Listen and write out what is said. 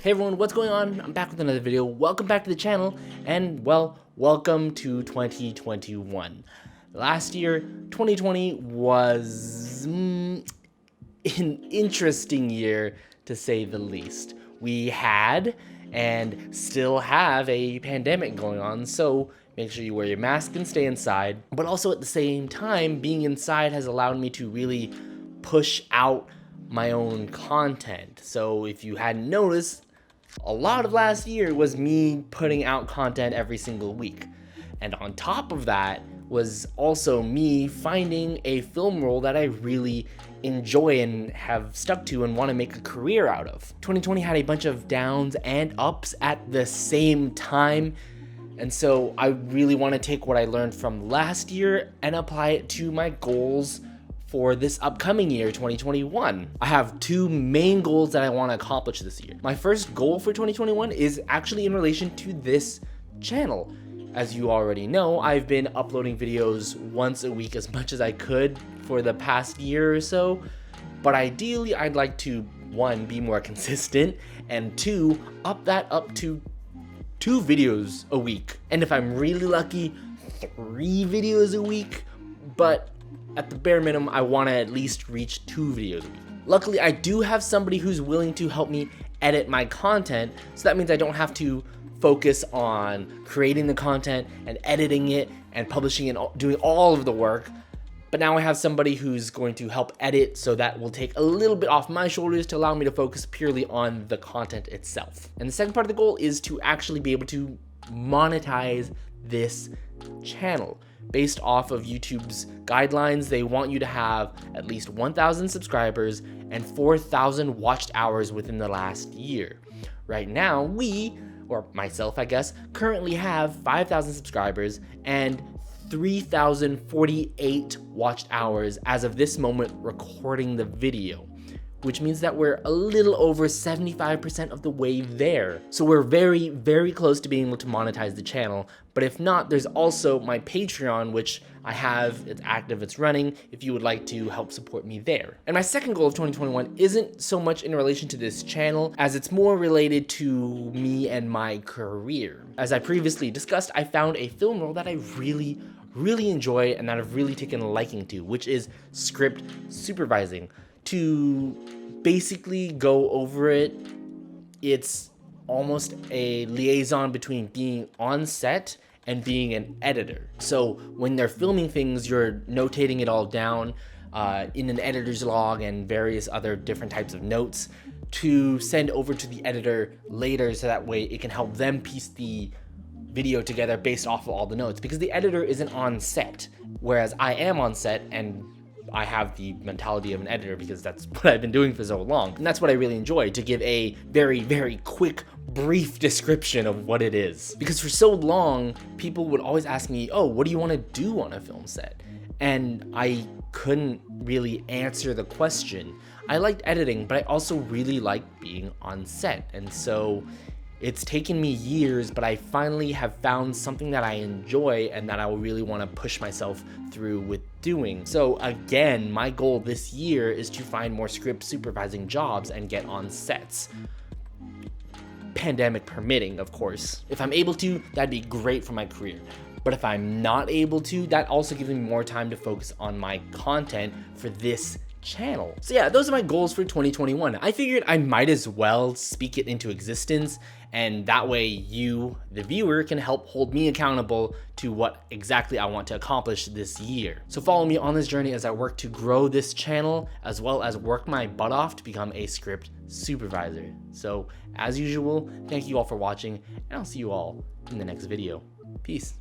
Hey everyone, what's going on? I'm back with another video. Welcome back to the channel, and well, welcome to 2021. Last year, 2020 was an interesting year to say the least. We had and still have a pandemic going on, so make sure you wear your mask and stay inside. But also at the same time, being inside has allowed me to really push out my own content. So if you hadn't noticed, a lot of last year was me putting out content every single week. And on top of that was also me finding a film role that I really enjoy and have stuck to and want to make a career out of. 2020 had a bunch of downs and ups at the same time. And so I really want to take what I learned from last year and apply it to my goals for this upcoming year, 2021. I have two main goals that I want to accomplish this year. My first goal for 2021 is actually in relation to this channel. As you already know, I've been uploading videos once a week as much as I could for the past year or so, but ideally I'd like to, one, be more consistent, and two, up to 2 videos a week. And if I'm really lucky, 3 videos a week, but at the bare minimum, I want to at least reach 2 videos a week. Luckily, I do have somebody who's willing to help me edit my content, so that means I don't have to focus on creating the content and editing it and publishing it, doing all of the work. But now I have somebody who's going to help edit, so that will take a little bit off my shoulders to allow me to focus purely on the content itself. And the second part of the goal is to actually be able to monetize this channel. Based off of YouTube's guidelines, they want you to have at least 1,000 subscribers and 4,000 watched hours within the last year. Right now, we, or myself I guess, currently have 5,000 subscribers and 3,048 watched hours as of this moment recording the video, which means that we're a little over 75% of the way there. So we're very, very close to being able to monetize the channel. But if not, there's also my Patreon, which I have, it's active, it's running, if you would like to help support me there. And my second goal of 2021 isn't so much in relation to this channel, as it's more related to me and my career. As I previously discussed, I found a film role that I really enjoy and that I've really taken a liking to, which is script supervising. To basically go over it, it's almost a liaison between being on set and being an editor. So when they're filming things, you're notating it all down in an editor's log and various other different types of notes to send over to the editor later, so that way it can help them piece the video together based off of all the notes, because the editor isn't on set, whereas I am on set and I have the mentality of an editor because that's what I've been doing for so long. And that's what I really enjoy, to give a very, very quick, brief description of what it is. Because for so long, people would always ask me, oh, what do you want to do on a film set? And I couldn't really answer the question. I liked editing, but I also really liked being on set. And so it's taken me years, but I finally have found something that I enjoy and that I really want to push myself through with doing. So again, my goal this year is to find more script supervising jobs and get on sets. Pandemic permitting, of course. If I'm able to, that'd be great for my career. But if I'm not able to, that also gives me more time to focus on my content for this channel. So yeah, those are my goals for 2021. I figured I might as well speak it into existence, and that way you, the viewer, can help hold me accountable to what exactly I want to accomplish this year. So follow me on this journey as I work to grow this channel, as well as work my butt off to become a script supervisor. So as usual, thank you all for watching, and I'll see you all in the next video. Peace.